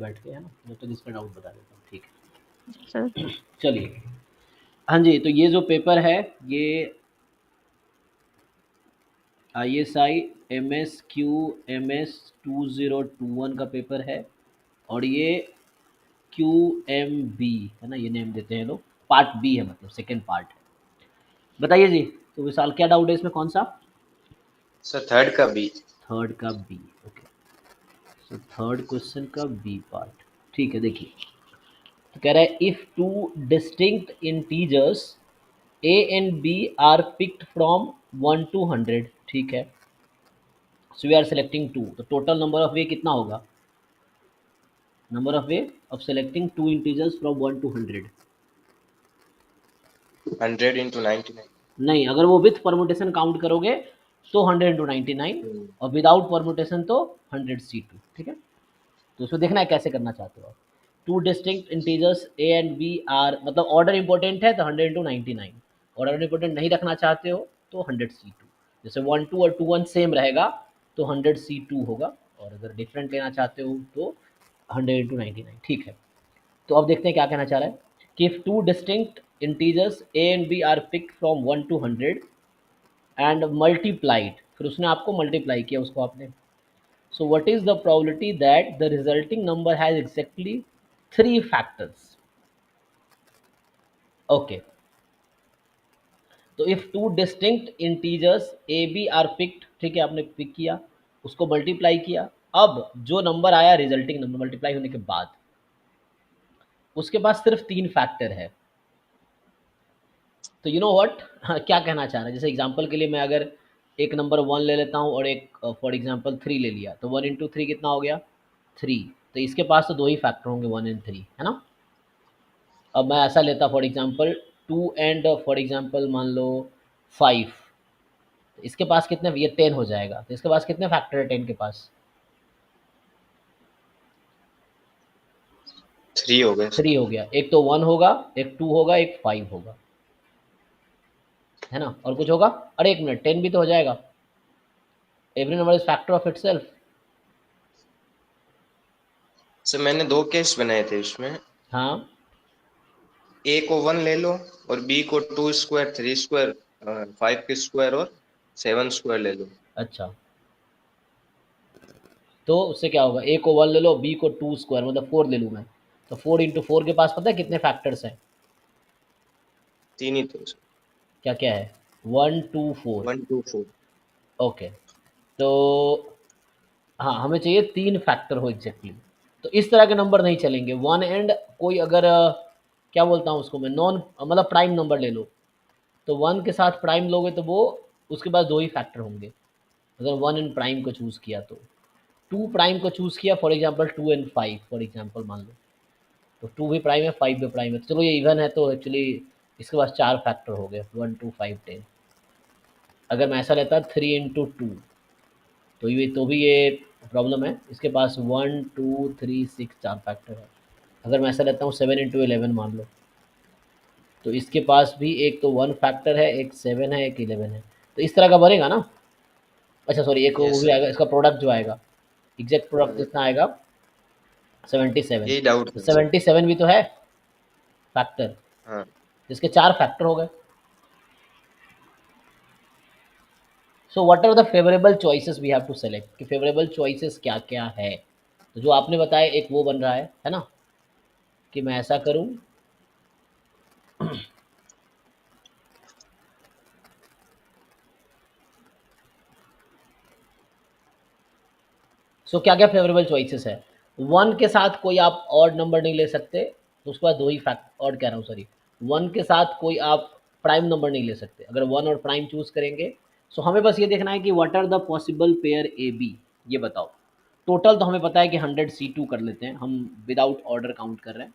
बैठ के, है ना, जब तक इसका डाउट बता देता हूँ, ठीक सर है। चलिए, हाँ जी, तो ये जो पेपर है ये ISI MSQMS 2021 का पेपर है, और ये QMB है ना, ये नेम देते हैं लोग, पार्ट बी है, मतलब सेकेंड पार्ट है। बताइए जी, तो विशाल क्या डाउट है इसमें, कौन सा? सर थर्ड का बी। थर्ड का B, okay. So third question का बी पार्ट, ठीक है। देखिए, तो कह रहा है if two distinct integers A and B are picked from 1 to 100, ठीक है। So we are selecting two, तो टोटल नंबर ऑफ वे कितना होगा? Number of way of selecting two integers from 1 to 100। 100 into 99। नहीं, अगर वो विथ परमुटेशन काउंट करोगे तो 100 into 99, और विदाउट परमुटेशन तो 100C2, ठीक है। तो उसको देखना है कैसे करना चाहते हो आप। Two distinct integers A and B are, मतलब ऑर्डर इंपॉर्टेंट है तो 100 into 99, ऑर्डर इंपॉर्टेंट नहीं रखना चाहते हो तो 100C2। जैसे 1 2 और 2 1 सेम रहेगा तो 100C2 होगा, और अगर डिफरेंट लेना चाहते हो तो 100 into 99, ठीक है। तो अब देखते हैं क्या कहना चाह रहा है कि if two distinct integers A and B are pick from 1 to 100 and multiplied, फिर उसने आपको मल्टीप्लाई किया उसको आपने, so what is the probability that the resulting number has exactly 3 factors? Okay, तो if two distinct integers a b are picked, ठीक है, आपने पिक किया, उसको मल्टीप्लाई किया, अब जो नंबर आया रिजल्टिंग नंबर मल्टीप्लाई होने के बाद, उसके पास सिर्फ 3 फैक्टर है। तो यू नो व्हाट, क्या कहना चाह रहा है, जैसे एग्जांपल के लिए मैं अगर एक नंबर 1 ले लेता हूँ और एक फॉर एग्जांपल 3 ले लिया, तो 1 into 3 कितना हो गया? 3। तो इसके पास तो 2 ही फैक्टर होंगे, 1 and 3, है ना। अब मैं ऐसा लेता for example 2 and for example मान लो 5, तो इसके पास कितने, ये 10 हो जाएगा, तो इसके पास कितने फैक्टर है 10 के पास? 3 हो गए सर। 3 हो गया, एक तो 1 होगा, एक 2 होगा, एक 5 होगा, है ना, और कुछ होगा? अरे एक मिनट, 10 भी तो हो जाएगा, every number is factor of itself. Sir मैंने 2 केस बनाए थे इसमें, हाँ, ए को 1 ले लो और बी को 2 स्क्वायर 3 स्क्वायर 5 के स्क्वायर और 7 स्क्वायर ले लो। अच्छा, तो उससे क्या होगा, ए को 1 ले लो, बी को 2 स्क्वायर मतलब 4 ले लूँ मैं, तो 4 इंटू 4 के पास पता है कितने फैक्टर्स हैं? 3 ही थे सर। क्या क्या है? 1 2 4। 1 2 4। ओके, तो हाँ, हमें चाहिए 3 फैक्टर हो एग्जैक्टली। तो इस तरह के नंबर नहीं चलेंगे, वन एंड कोई अगर क्या बोलता हूँ उसको मैं, नॉन मतलब प्राइम नंबर ले लो, तो 1 के साथ प्राइम लोगे तो वो उसके पास 2 ही फैक्टर होंगे, अगर 1 एंड प्राइम को चूज़ किया तो। 2 प्राइम को चूज़ किया for example 2 and 5 for example मान लो, तो 2 भी प्राइम है, 5 भी प्राइम है, तो चलो ये इवन है, तो एक्चुअली इसके पास 4 फैक्टर हो गए, 1 2 5 10। अगर मैं ऐसा लेता 3 इंटू 2, तो ये तो भी ये प्रॉब्लम है, इसके पास 1 2 3 6 4 फैक्टर है। अगर मैं ऐसा लेता हूँ 7 इंटू 11 मान लो, तो इसके पास भी एक तो 1 फैक्टर है, एक 7 है, एक 11 है, तो इस तरह का बनेगा ना। अच्छा सॉरी, एक वो यस भी सर। आएगा, इसका प्रोडक्ट जो आएगा, एग्जैक्ट प्रोडक्ट हाँ, कितना आएगा? 77। यही डाउट तो था सर। 77 भी तो है फैक्टर, हाँ जिसके 4 फैक्टर हो गए। So what are the favourable choices we have to select, कि फेवरेबल चॉइसेस क्या क्या है। तो जो आपने बताया एक वो बन रहा है ना, कि मैं ऐसा करूं, सो क्या क्या फेवरेबल चॉइसेस है। 1 के साथ कोई आप ऑड नंबर नहीं ले सकते, तो उसके बाद 2 ही फैक्ट, ऑड कह रहा हूँ सॉरी, 1 के साथ कोई आप प्राइम नंबर नहीं ले सकते, अगर 1 और प्राइम चूज करेंगे। सो हमें बस ये देखना है कि what are the possible pair A B, ये बताओ। टोटल तो हमें पता है कि 100C2 कर लेते हैं हम, विदाउट ऑर्डर काउंट कर रहे हैं।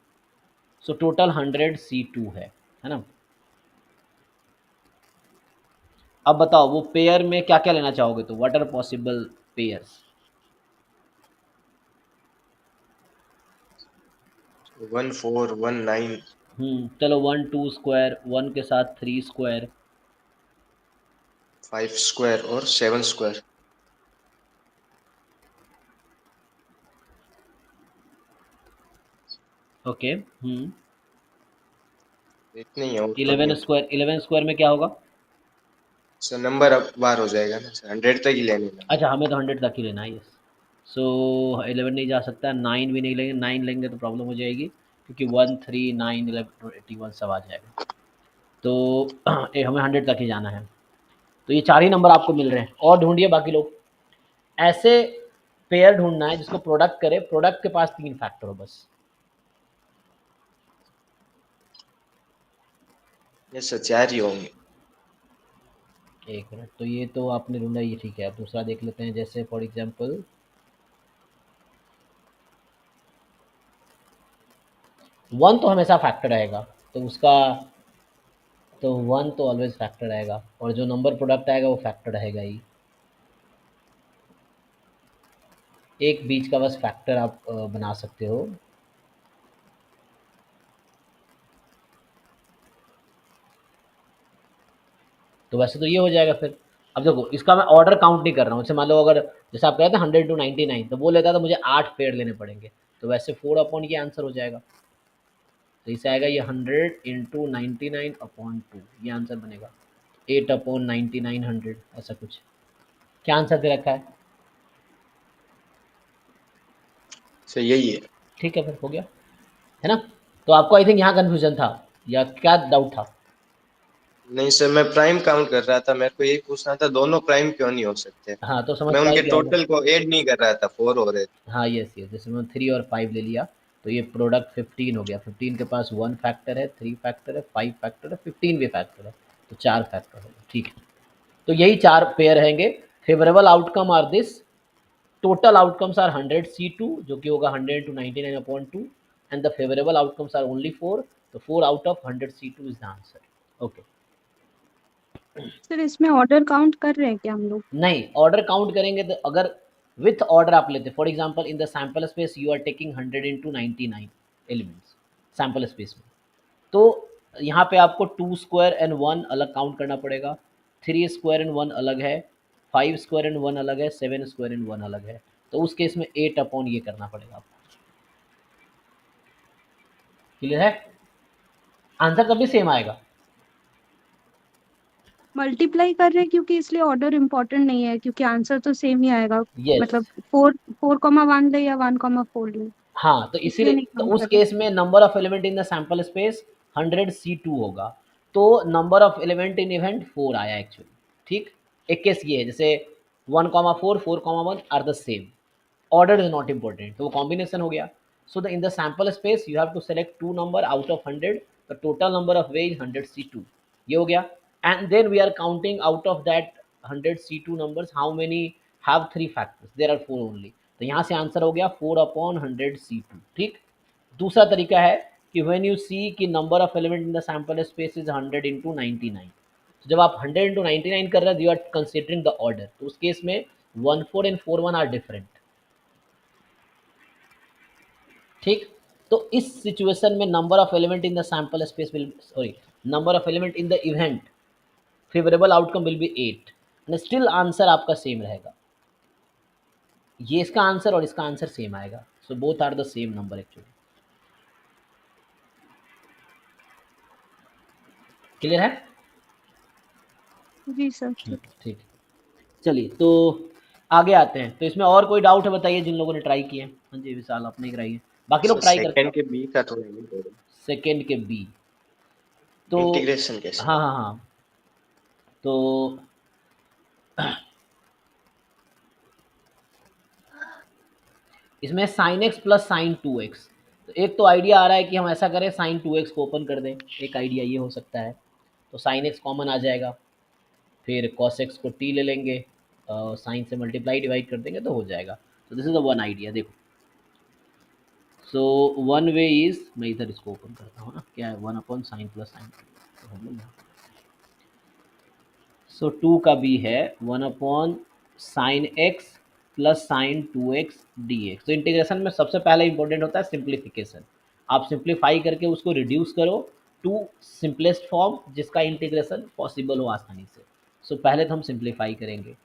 सो टोटल 100C2 है ना। अब बताओ वो पेयर में क्या क्या लेना चाहोगे, तो व्हाट आर पॉसिबल पेयर्स? 1 4 1 9 चलो 1 2 स्क्वायर, 1 के साथ 3 स्क्वायर, 5 स्क्वायर और 7 स्क्वायर। ओके। इतने ही है, और तो नहीं 11 होता। स्क्वायर, 11 स्क्वायर में क्या होगा? सर नंबर अब बार हो जाएगा ना सर, 100 तक ही लेने ना। अच्छा, हमें तो 100 तक ही लेना है, यस। सो 11 नहीं जा सकता, 9 भी नहीं लेंगे, 9 लेंगे तो प्रॉब्लम हो जाएगी, क्योंकि 1 3 9 11 81 सब आ जाएगा। तो हमें 100 तक ही जाना है। तो ये 4 ही नंबर आपको मिल रहे हैं, और ढूंढिए बाकी लोग। ऐसे पेयर ढूंढना है जिसको प्रोडक्ट करे, प्रोडक्ट के पास 3 फैक्टर हो बस। ये सर 4 ही होंगे। एक मिनट, तो ये तो आपने ढूंढा, ये ठीक है। अब दूसरा देख लेते हैं, जैसे फॉर एग्जांपल 1 तो हमेशा फैक्टर रहेगा, तो उसका, तो 1 तो ऑलवेज फैक्टर रहेगा, और जो नंबर प्रोडक्ट आएगा वो फैक्टर रहेगा ही। एक बीच का बस फैक्टर आप बना सकते हो। तो वैसे तो ये हो जाएगा फिर। अब देखो, इसका मैं ऑर्डर काउंट नहीं कर रहा हूँ। जैसे मान लो, अगर जैसे आप कहते हैं 100 टू 99, तो वो लेता तो मुझे 8 पेड़ लेने पड़ेंगे, तो वैसे 4 अपॉन ये आंसर हो जाएगा। तो इसे आएगा ये 100 इंटू 99/2, ये आंसर बनेगा 8/99 100, ऐसा कुछ। क्या आंसर दे रखा है? सर यही है। ठीक है, फिर हो गया, है ना? तो आपको आई थिंक यहाँ कन्फ्यूजन था, या क्या डाउट था? नहीं सर, मैं प्राइम काउंट कर रहा था, मेरे को यही पूछना था दोनों प्राइम क्यों नहीं हो सकते। हाँ, तो समझ मैं में आ ही उनके गया होगा। टोटल को ऐड नहीं कर रहा था, 4 हो रहे थे। हाँ, यस यस, जैसे मैंने 3 और 5 ले लिया, तो ये प्रोडक्ट 15 हो गया। 15 के पास 1 फैक्टर है, 3 फैक्टर है, 5 फैक्टर है, 15 भी फैक्टर है, तो 4 फैक्टर होगा। ठीक है, तो यही 4 पेयर रहेंगे। Favourable outcome are this, total outcomes are 100 C2, जो कि होगा 100 to 99/2, and the favourable outcomes are only 4, तो 4 out of 100 C2 is the answer. Okay. Sir इसमें ऑर्डर काउंट कर रहे हैं क्या हम लोग? नहीं, ऑर्डर काउंट करेंगे तो, अगर विथ ऑर्डर आप लेते, for example in the sample space you are taking 100 into 99 elements sample space में, तो यहाँ पे आपको 2 स्क्वायर एंड 1 अलग काउंट करना पड़ेगा, 3 स्क्वायर एंड 1 अलग है, 5 स्क्वायर एंड 1 अलग है, 7 स्क्वायर एंड 1 अलग है। तो उस केस में 8 अपॉन ये करना पड़ेगा आपको। क्लियर है? आंसर तब भी सेम आएगा। मल्टीप्लाई कर रहे हैं क्योंकि इसलिए ऑर्डर इम्पोर्टेंट नहीं है, क्योंकि आंसर तो सेम ही आएगा। यस। मतलब 4,1 ले या 1,4 ले, हाँ, तो इसलिए इसीलिए नहीं तो काउंट उस कर रहे। केस में number of element in the sample space 100 C2 होगा, तो number of element in event 4 आया एक्चुअली। ठीक। एक केस ये है, जैसे 1,4 4,1 are the same, order is not important, तो वो कॉम्बिनेशन हो गया। So the in the sample space you have to select 2 number out of 100, the total number of way is 100 C2, ये हो गया। And then we are counting out of that 100 C2 numbers how many have 3 factors, there are 4 only. तो यहाँ से answer हो गया 4/100 C2। ठीक। दूसरा तरीका है कि व्हेन यू सी कि number of element in the sample space is 100 into 99, तो जब आप 100 इंटू 99 कर रहे हैं, you are considering the order, तो उस केस में 1 4 एंड 4 1 आर डिफरेंट। ठीक। तो इस सिचुएशन में number of element in the sample space will, sorry, number of element in the event favourable outcome will be 8, and still answer आपका same रहेगा। ये इसका आंसर और इसका आंसर सेम आएगा, so both are the same number actually. Clear है? जी sir, ठीक। ठीक। चलिए, तो आगे आते हैं। तो इसमें और कोई डाउट है बताइए, जिन लोगों ने ट्राई किए हैं। हाँ जी, विशाल आपने कराई है, बाकी लोग सर ट्राई करके। सेकंड के बी का थोड़ा हिंट दे दो। सेकेंड के बी, तो इंटीग्रेशन कैसे? हाँ हाँ हाँ, तो इसमें sine x plus sign 2x, तो एक तो आइडिया आ रहा है कि हम ऐसा करें, साइन 2x को ओपन कर दें, एक आइडिया ये हो सकता है। तो साइन एक्स कॉमन आ जाएगा, फिर कॉस एक्स को टी ले लेंगे, साइन से मल्टीप्लाई डिवाइड कर देंगे तो हो जाएगा। तो this is the one idea. देखो, सो वन वे इज, मैं इधर इसको ओपन करता हूँ ना, क्या है 1/sin प्लस साइन, तो हम लोग, सो 2 का बी है 1/sin x plus sign 2x dx। तो इंटीग्रेशन में सबसे पहले इंपॉर्टेंट होता है सिंप्लीफिकेशन। आप सिंप्लीफाई करके उसको रिड्यूस करो टू सिंपलेस्ट फॉर्म, जिसका इंटीग्रेशन पॉसिबल हो आसानी से। सो पहले तो हम सिंप्लीफाई करेंगे।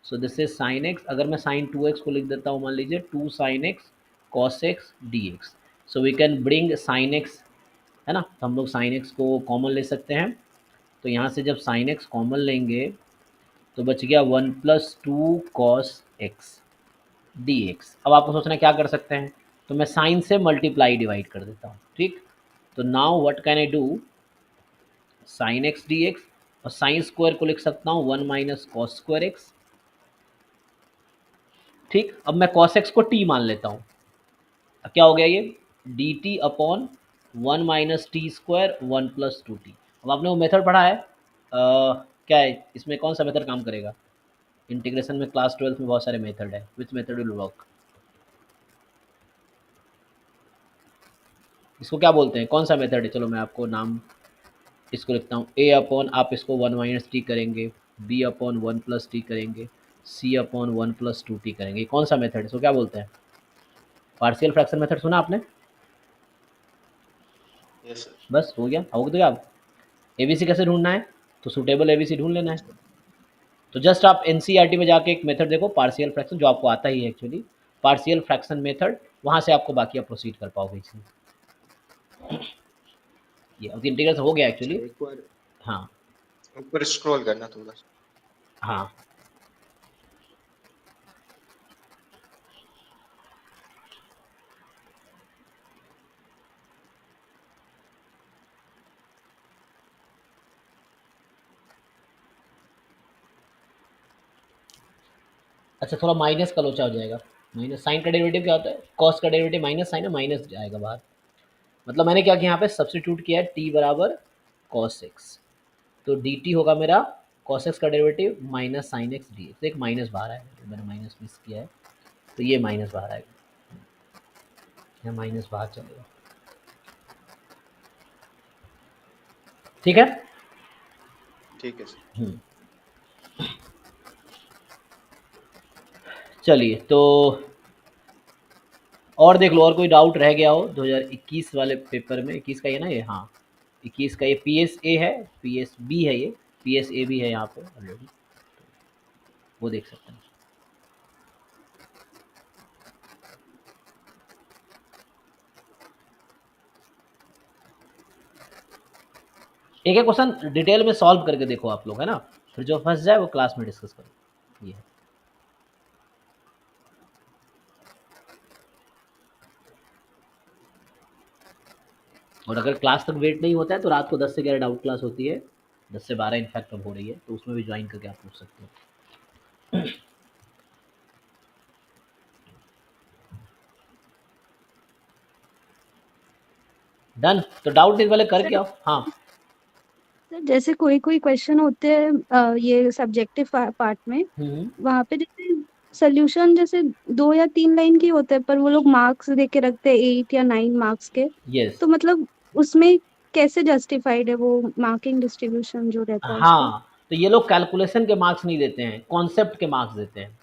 So this is sine x, अगर मैं साइन 2x को लिख देता हूँ, मान लीजिए 2 sin x cos x dx। So we can bring sine x, है ना, तो हम लोग साइन एक्स को कॉमन ले सकते हैं। तो यहाँ से जब साइन एक्स कॉमन लेंगे तो बच गया 1+2 कॉस एक्स डी एक्स। अब आपको सोचना है क्या कर सकते हैं, तो मैं साइन से मल्टीप्लाई डिवाइड कर देता हूँ, ठीक। तो now what can I do, sine x D x, और साइन स्क्वायर को लिख सकता हूँ 1 - कॉस स्क्वायर एक्स, ठीक। अब मैं कॉस एक्स को टी मान लेता हूँ, क्या हो गया ये, D T upon 1 - T square 1+2t। अब आपने वो मेथड पढ़ा है, क्या है इसमें, कौन सा मेथड काम करेगा, इंटीग्रेशन में क्लास 12 में बहुत सारे मेथड है, विच मेथड विल वर्क, इसको क्या बोलते हैं, कौन सा मेथड है, चलो मैं आपको नाम इसको लिखता हूँ, ए अपॉन आप इसको 1 - टी करेंगे, बी अपॉन 1+t करेंगे, सी अपॉन 1+2t करेंगे, कौन सा मेथड है, इसको क्या बोलते हैं, पार्शियल फ्रैक्शन मेथड सुना आपने, यस सर। बस हो गया, हो गया। आप एबीसी कैसे ढूंढना है, तो सूटेबल एबीसी ढूंढ लेना है। तो जस्ट आप एनसीईआरटी में जाके एक मेथड देखो, पार्शियल फ्रैक्शन, जो आपको आता ही है एक्चुअली, पार्शियल फ्रैक्शन मेथड, वहाँ से आपको बाकी आप प्रोसीड कर पाओगे इसमें। ये इंटीग्रेशन हो गया अच्छा, एक्चुअली। एक बार हाँ ऊपर स्क्रॉल करना थोड़ा सा। हाँ, अच्छा थोड़ा माइनस का लोचा हो जाएगा, माइनस साइन का डेरिवेटिव क्या होता है, कॉस का डेरिवेटिव माइनस साइन है, माइनस जाएगा बाहर, मतलब मैंने क्या किया यहाँ पे सब्सटीट्यूट किया है टी बराबर कॉस एक्स, तो डी टी होगा मेरा कॉस एक्स का derivative minus sine x D x, एक माइनस बाहर आएगा, तो मैंने माइनस मिस किया है, तो ये माइनस बाहर आएगा, या माइनस बाहर चलेगा, ठीक है। ठीक है सर। चलिए तो और देख लो, और कोई डाउट रह गया हो 2021 वाले पेपर में, 21 का ये ना ये, हाँ 21 का ये पी एस ए है, पी एस बी है, ये पी एस ए भी है यहाँ पे ऑलरेडी, वो देख सकते हैं। एक एक क्वेश्चन डिटेल में सॉल्व करके देखो आप लोग, है ना, फिर जो फंस जाए वो क्लास में डिस्कस करो, ये है। और अगर क्लास तक वेट नहीं होता है तो रात को 10 से 11 डाउट क्लास होती है, 10 से 12 इनफैक्ट अब हो रही है, तो उसमें भी ज्वाइन करके आप पूछ सकते हो। डन, तो डाउट इस वाले करके सर आओ, हाँ। सर, जैसे कोई कोई क्वेश्चन होते हैं ये सब्जेक्टिव पार्ट में, हम्म, वहां पे जैसे सोल्यूशन जैसे 2 या 3 लाइन की होते हैं, पर वो लोग मार्क्स दे के रखते हैं 8 या 9 मार्क्स के। यस, तो मतलब उसमें कैसे जस्टिफाइड है वो मार्किंग डिस्ट्रीब्यूशन जो रहता है उसका? हाँ, तो ये लोग कैलकुलेशन के मार्क्स नहीं देते हैं, कॉन्सेप्ट के मार्क्स देते हैं।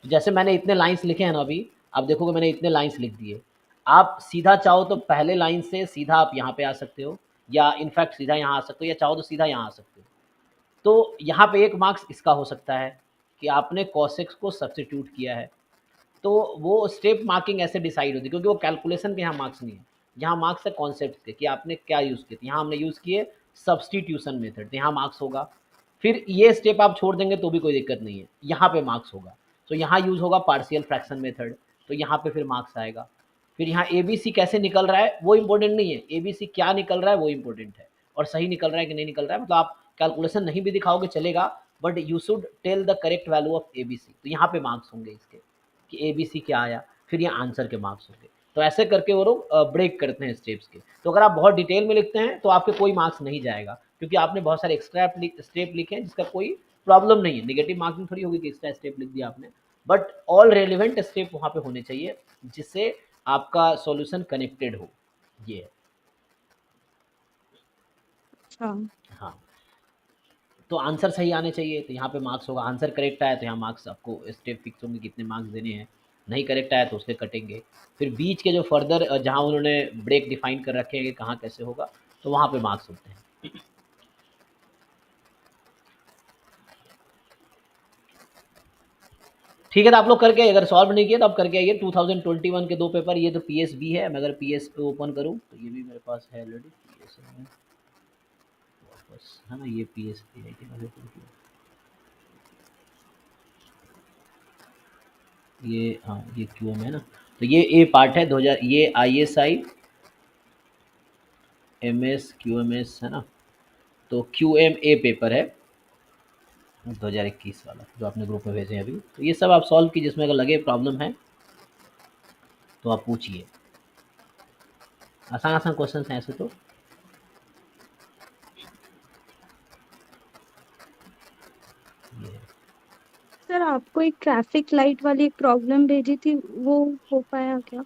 जैसे मैंने इतने लाइंस लिखे हैं ना अभी, आप देखोगे मैंने इतने लाइंस लिख दिए, आप सीधा चाहो तो पहले लाइन से सीधा आप यहाँ पे आ सकते हो, या इनफैक्ट सीधा यहाँ आ सकते हो, या चाहो तो सीधा यहाँ आ सकते हो। तो यहाँ पे एक मार्क्स इसका हो सकता है कि आपने कॉसेक्स को सब्स्टिट्यूट किया है, तो वो स्टेप मार्किंग ऐसे डिसाइड होती है, क्योंकि वो कैलकुलेशन के यहाँ मार्क्स नहीं है, यहाँ मार्क्स है कॉन्सेप्ट के, कि आपने क्या यूज़ किए, यहाँ हमने यूज़ किए सब्स्टिट्यूशन मेथड, तो यहाँ मार्क्स होगा। फिर ये स्टेप आप छोड़ देंगे तो भी कोई दिक्कत नहीं है, यहाँ पे मार्क्स होगा। तो यहाँ यूज़ होगा पार्शियल फ्रैक्शन मेथड, तो यहाँ पे फिर मार्क्स आएगा। फिर यहाँ ए बी सी कैसे निकल रहा है वो इंपॉर्टेंट नहीं है, ए बी सी क्या निकल रहा है वो इंपॉर्टेंट है, और सही निकल रहा है कि नहीं निकल रहा है, मतलब आप कैलकुलेशन नहीं भी दिखाओगे चलेगा, but you should tell the correct value of A B C, तो यहाँ पे मार्क्स होंगे इसके, कि ए बी सी क्या आया, फिर ये आंसर के मार्क्स होंगे। तो ऐसे करके वो लोग ब्रेक करते हैं स्टेप्स के। तो अगर आप बहुत डिटेल में लिखते हैं तो आपके कोई मार्क्स नहीं जाएगा, क्योंकि आपने बहुत सारे एक्स्ट्रा स्टेप लिखे हैं जिसका कोई प्रॉब्लम नहीं है, निगेटिव मार्किंग थोड़ी होगी कि एक्स्ट्रा स्टेप लिख दिया आपने, बट ऑल रेलिवेंट स्टेप वहाँ पे होने चाहिए जिससे आपका सॉल्यूशन कनेक्टेड हो, ये है। अच्छा। हाँ, तो आंसर सही आने चाहिए, तो यहाँ पे मार्क्स होगा, आंसर करेक्ट आया तो यहाँ मार्क्स आपको स्टेप फिक्स होंगे कितने मार्क्स देने हैं, नहीं करेक्ट आया तो उसके कटेंगे। फिर बीच के जो फर्दर जहाँ उन्होंने ब्रेक डिफाइन कर रखे हैं कि कहाँ कैसे होगा, तो वहाँ पे मार्क्स होते हैं। ठीक है, तो आप लोग करके, अगर सॉल्व नहीं किया तो आप करके आइए 2021 के 2 पेपर। ये तो पीएसबी है, मैं अगर पीएस पे ओपन करूँ तो ये भी मेरे पास है ऑलरेडी, पीएस है वापस, है ना, ये पीएसबी है कि मैंने ओपन किया, ये हाँ ये क्यूएम है ना, तो ये ए पार्ट है 2000, ये आईएसआई एमएस क्यूएमएस है ना, तो क्यूएम ए पेपर है 2021 वाला जो आपने ग्रुप में भेजे हैं अभी। तो ये सब आप सॉल्व कीजिए, जिसमें अगर लगे प्रॉब्लम है तो आप पूछिए, आसान आसान क्वेश्चन हैं ऐसे तो। ये सर आपको एक ट्रैफिक लाइट वाली एक प्रॉब्लम भेजी थी, वो हो पाया क्या?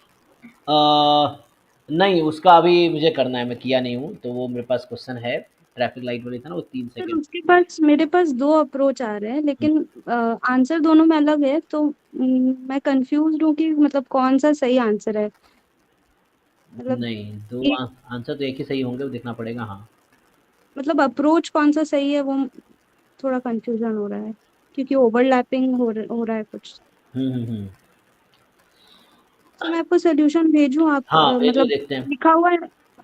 नहीं, उसका अभी मुझे करना है, मैं किया नहीं हूँ, तो वो मेरे पास क्वेश्चन है, ट्रैफिक लाइट वाली था ना वो 3 सर सेकंड। उसके पास मेरे पास दो अप्रोच आ रहे हैं, लेकिन आंसर दोनों में अलग है, तो मैं कंफ्यूज हूँ कि मतलब कौन सा सही आंसर है। मतलब नहीं, 2 एक आंसर तो एक ही सही होंगे, वो देखना पड़ेगा, हाँ। मतलब अप्रोच कौन सा सही है, वो थोड़ा कंफ्यूजन हो रहा है, क्योंकि ओवरलैपिंग हो रहा है कुछ। हुँ। तो मैं आपको सोल्यूशन भेजूं, आप हाँ, भेजो मतलब देखते हैं। लिखा हुआ है,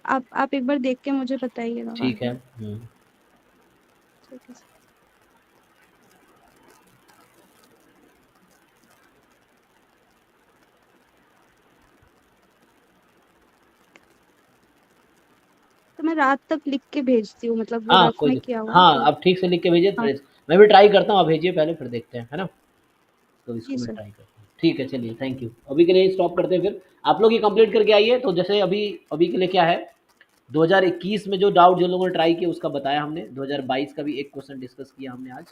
आप एक बार देख के मुझे बताइएगा बाद ठीक है। में। हुँ। ठीक है सर। तो मैं रात तक लिख के भेजती हूँ, मतलब वो हाँ, रफ कोई में दिक किया हुआ है हाँ, तो। आप ठीक से लिख के भेजिए, हाँ फिर मैं भी ट्राई करता हूँ, आप भेजिए पहले फिर देखते हैं, है ना? तो इसको जी मैं सर। ट्राई करता हूँ। ठीक है, चलिए, थैंक यू। अभी के लिए स्टॉप करते हैं फिर। आप लोग ये कंप्लीट करके आइए, तो जैसे अभी अभी के लिए क्या है, 2021 में जो डाउट जिन लोगों ने ट्राई किया उसका बताया हमने, 2022 का भी एक क्वेश्चन डिस्कस किया हमने आज,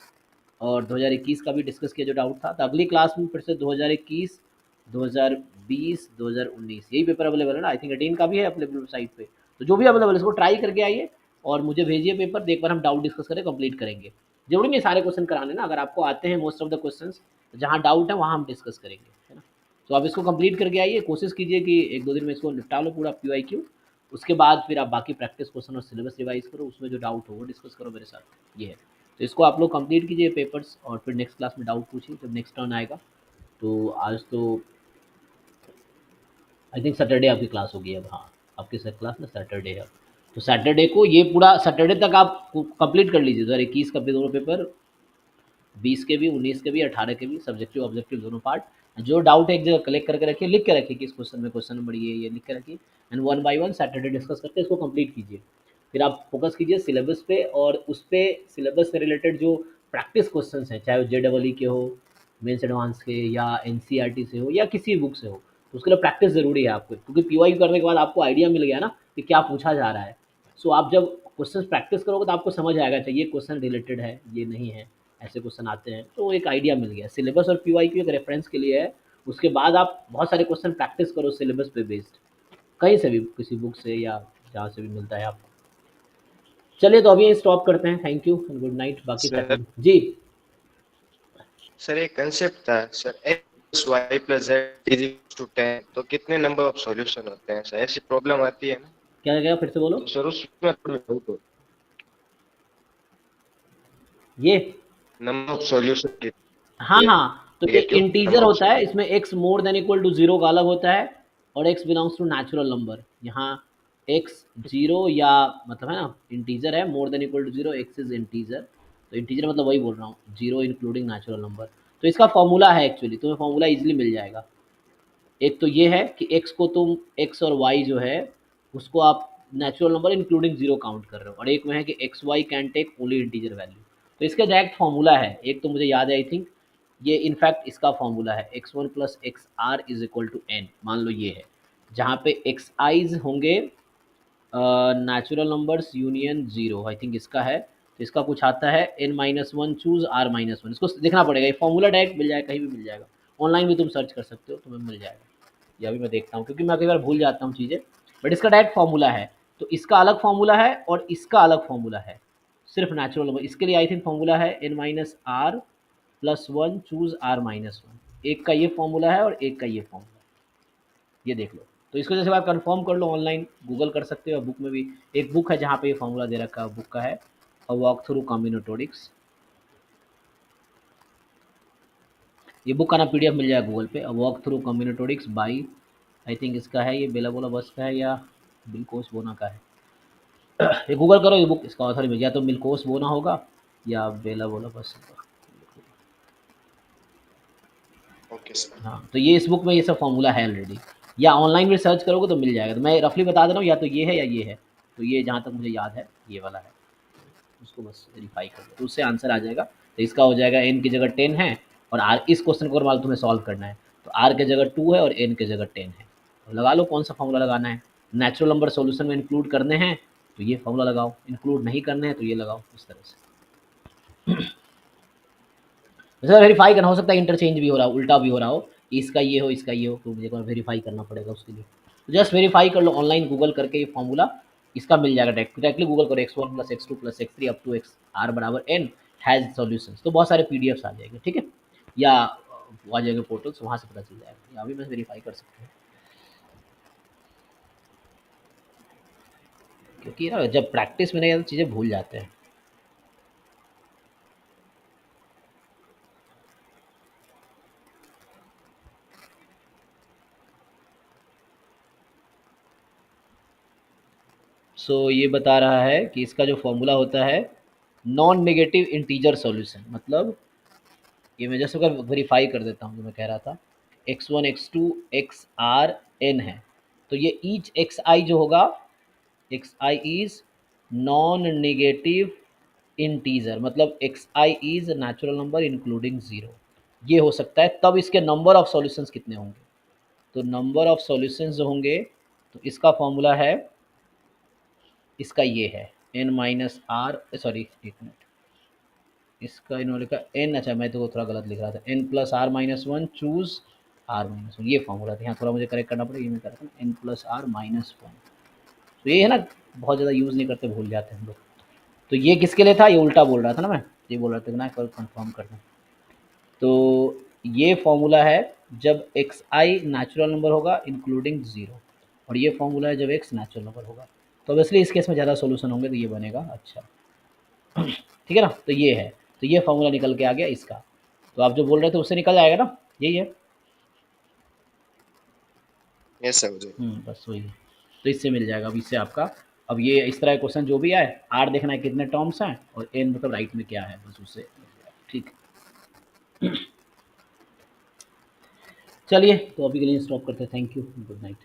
और 2021 का भी डिस्कस किया जो डाउट था। तो अगली क्लास में फिर से 2021, 2020, 2019 यही पेपर अवेलेबल है ना, आई थिंक 18 का भी है अवेलेबल साइट पे। तो जो भी अवेलेबल है इसको ट्राई करके आइए और मुझे भेजिए पेपर, तो एक बार हम डाउट डिस्कस करें, कंप्लीट करेंगे। जरूरी नहीं सारे क्वेश्चन कराने ना, अगर आपको आते हैं मोस्ट ऑफ द क्वेश्चन, जहाँ डाउट है वहाँ हम डिस्कस करेंगे, है ना। तो आप इसको कंप्लीट करके आइए, कोशिश कीजिए कि 1-2 दिन में इसको निपटा लो पूरा PYQ। उसके बाद फिर आप बाकी प्रैक्टिस क्वेश्चन और सिलेबस रिवाइज करो, उसमें जो डाउट हो वो डिस्कस करो मेरे साथ, ये है। तो इसको आप लोग कंप्लीट कीजिए पेपर्स, और फिर नेक्स्ट क्लास में डाउट पूछिए जब नेक्स्ट टर्न आएगा। तो आज तो आई थिंक सैटरडे आपकी क्लास होगी अब, हाँ, आपकी सर क्लास ना सैटरडे है अब। तो सैटरडे को ये पूरा सैटरडे तक आप कंप्लीट कर लीजिए 2021 का भी दोनों पेपर, 20 के भी, 19 के भी, 18 के भी, सब्जेक्टिव ऑब्जेक्टिव दोनों पार्ट। जो डाउट है एक जगह कलेक्ट करके रखिए, लिख के रखिए कि इस क्वेश्चन में क्वेश्चन नंबर ये लिख के रखिए, and one by one Saturday discuss करके इसको कंप्लीट कीजिए। फिर आप फोकस कीजिए सिलेबस पे, और उस पे सिलेबस से रिलेटेड जो प्रैक्टिस क्वेश्चन हैं, चाहे वो JEE के हो, मेंस एडवांस के, या NCERT से हो, या किसी बुक से हो, तो उसके लिए प्रैक्टिस ज़रूरी है आपको, क्योंकि PYQ करने के बाद आपको आइडिया मिल गया ना कि क्या पूछा जा रहा है। सो आप जब क्वेश्चन प्रैक्टिस करोगे तो आपको समझ आएगा, चाहिए क्वेश्चन रिलेटेड है, ये नहीं है, ऐसे क्वेश्चन आते हैं, तो एक आइडिया मिल गया। सिलेबस और PYQ एक रेफरेंस के लिए है, उसके बाद आप बहुत सारे क्वेश्चन प्रैक्टिस करो सिलेबस पे बेस्ड, कहीं से भी, किसी बुक से या जहाँ से भी मिलता है आपको। चलिए, तो अभी स्टॉप करते हैं, thank you and good night, बाकी सर सैटरडे जी। सर एक कंसेप्ट था सर, x+y+z=10, तो कितने नंबर ऑफ सॉल्यूशन होते हैं सर? ऐसी प्रॉब्लम आती है ना, क्या क्या फिर से बोलो। तो सर उसमें थोड़ा डाउट हो, ये नंबर ऑफ सॉल्यूशन हाँ हाँ, तो ये नेगेटिव इंटीजर नंबर ऑफ होता है, इसमें x more than equal to zero का अलग होता है, और x belongs to natural number. यहाँ x जीरो या मतलब है ना इंटीजर है, more than equal to zero, x is integer, तो इंटीजर मतलब वही बोल रहा हूँ, जीरो इंक्लूडिंग नेचुरल नंबर। तो इसका फॉर्मूला है, एक्चुअली तुम्हें फॉर्मूला इजीली मिल जाएगा। एक तो ये है कि x को तुम, x और y जो है उसको आप natural number including zero count कर रहे हो, और एक में है कि x y can take only integer value. तो इसका डायरेक्ट फॉर्मूला है, एक तो मुझे याद है आई थिंक, ये इनफैक्ट इसका फॉर्मूला है, x1 plus x r is equal to n, मान लो ये है, जहाँ पे एक्स आईज होंगे natural numbers union zero, I think इसका है। तो इसका कुछ आता है n-1 चूज r-1, इसको देखना पड़ेगा, ये फॉर्मूला डायरेक्ट मिल जाएगा, कहीं भी मिल जाएगा, ऑनलाइन भी तुम सर्च कर सकते हो, तुम्हें मिल जाएगा। या भी मैं देखता हूँ, क्योंकि मैं कई बार भूल जाता हूँ चीज़ें, बट इसका डायरेक्ट फॉर्मूला है। तो इसका अलग फॉर्मूला है और इसका अलग फॉर्मूला है, सिर्फ नेचुरल नंबर, इसके लिए आई थिंक फॉर्मूला है n-r+1 चूज r-1, एक का ये फॉर्मूला है और एक का ये फॉर्मूला, ये देख लो। तो इसको जैसे आप कंफर्म कर लो, ऑनलाइन गूगल कर सकते हो, बुक में भी एक बुक है जहाँ पे ये फॉर्मूला दे रखा है, बुक का है अ वॉक थ्रू कॉम्बिनेटोरिक्स, ये बुक का ना PDF मिल जाएगा गूगल पे, walk through combinatorics by, I think इसका है, ये बेला बोला बस का है या मिल्कोस बोना का है। ये गूगल करो, ये बुक इसका ऑथर मिल, या तो मिल्कोस बोना होगा या बेला बोला बस होगा। Okay sir. हाँ, तो ये इस बुक में ये सब फॉर्मूला है ऑलरेडी, या ऑनलाइन भी सर्च करोगे तो मिल जाएगा। तो मैं रफली बता दे रहा हूँ, या तो ये है या ये है। तो ये जहाँ तक मुझे याद है ये वाला है, उसको बस वेरीफाई कर दो तो उससे आंसर आ जाएगा। तो इसका हो जाएगा n की जगह 10 है, और r, इस क्वेश्चन को मान तुम्हें सॉल्व करना है तो r की जगह 2 है और n की जगह 10 है। तो लगा लो कौन सा फॉर्मूला लगाना है। नेचुरल नंबर सॉल्यूशन में इंक्लूड करने हैं तो ये फॉर्मूला लगाओ, इंक्लूड नहीं करने हैं तो ये लगाओ, इस तरह से। जैसे वेरीफाई करना, हो सकता है इंटरचेंज भी हो रहा हो, उल्टा भी हो रहा हो, इसका ये हो इसका ये हो, तो मुझे एक बार वेरीफाई करना पड़ेगा उसके लिए। तो जस्ट वेरीफाई कर लो ऑनलाइन गूगल करके, ये फॉर्मूला इसका मिल जाएगा। डायरेक्टली गूगल करो x1 + x2 + x3 up to x r बराबर n हैज़ सॉल्यूशंस, तो बहुत सारे PDFs आ जाएंगे, ठीक है, या आ जाएंगे पोर्टल्स, वहाँ से पता चल जाएगा, या भी मैं वेरीफाई कर सकते हैं। क्योंकि ना जब प्रैक्टिस में नहीं आती चीज़ें भूल जाते हैं। सो ये बता रहा है कि इसका जो फॉर्मूला होता है नॉन नेगेटिव इंटीजर सॉल्यूशन, मतलब ये मैं जैसे अगर वेरीफाई कर देता हूँ जो मैं कह रहा था, x1 x2 x r n है, तो ये ईच xi जो होगा, xi is non negative integer, मतलब xi is natural number including zero, ये हो सकता है। तब इसके नंबर ऑफ सॉल्यूशंस कितने होंगे, तो नंबर ऑफ सॉल्यूशंस जो होंगे, तो इसका फॉर्मूला है, इसका ये है n माइनस आर, सॉरी एक मिनट, इसका इन्होंने लिखा n, अच्छा मैं तो थोड़ा गलत लिख रहा था, n + r-1 चूज़ r-1, ये फॉर्मूला था, यहाँ थोड़ा मुझे करेक्ट करना पड़ेगा, ये मैं कर रहा था n + r-1। तो ये है ना, बहुत ज़्यादा यूज़ नहीं करते, भूल जाते हैं हम लोग। तो ये किसके लिए था, ये उल्टा बोल रहा था ना मैं, ये बोल रहा था ना कल कंफर्म करना। तो ये फॉर्मूला है जब xi नेचुरल नंबर होगा इंक्लूडिंग ज़ीरो, और ये फॉर्मूला है जब x नेचुरल नंबर होगा। तो ऑब्वियसली इस केस में ज़्यादा सोल्यूशन होंगे तो ये बनेगा अच्छा, ठीक है ना। तो ये है, तो ये फॉर्मूला निकल के आ गया इसका। तो आप जो बोल रहे थे उससे निकल जाएगा ना, यही है। यस सर मुझे। बस वही है, तो इससे मिल जाएगा। अब इससे आपका, अब ये इस तरह क्वेश्चन जो भी आए, आर देखना है कितने टर्म्स हैं और एन मतलब राइट में क्या है, बस उससे ठीक। चलिए तो अभी के लिए स्टॉप करते हैं, थैंक यू, गुड नाइट।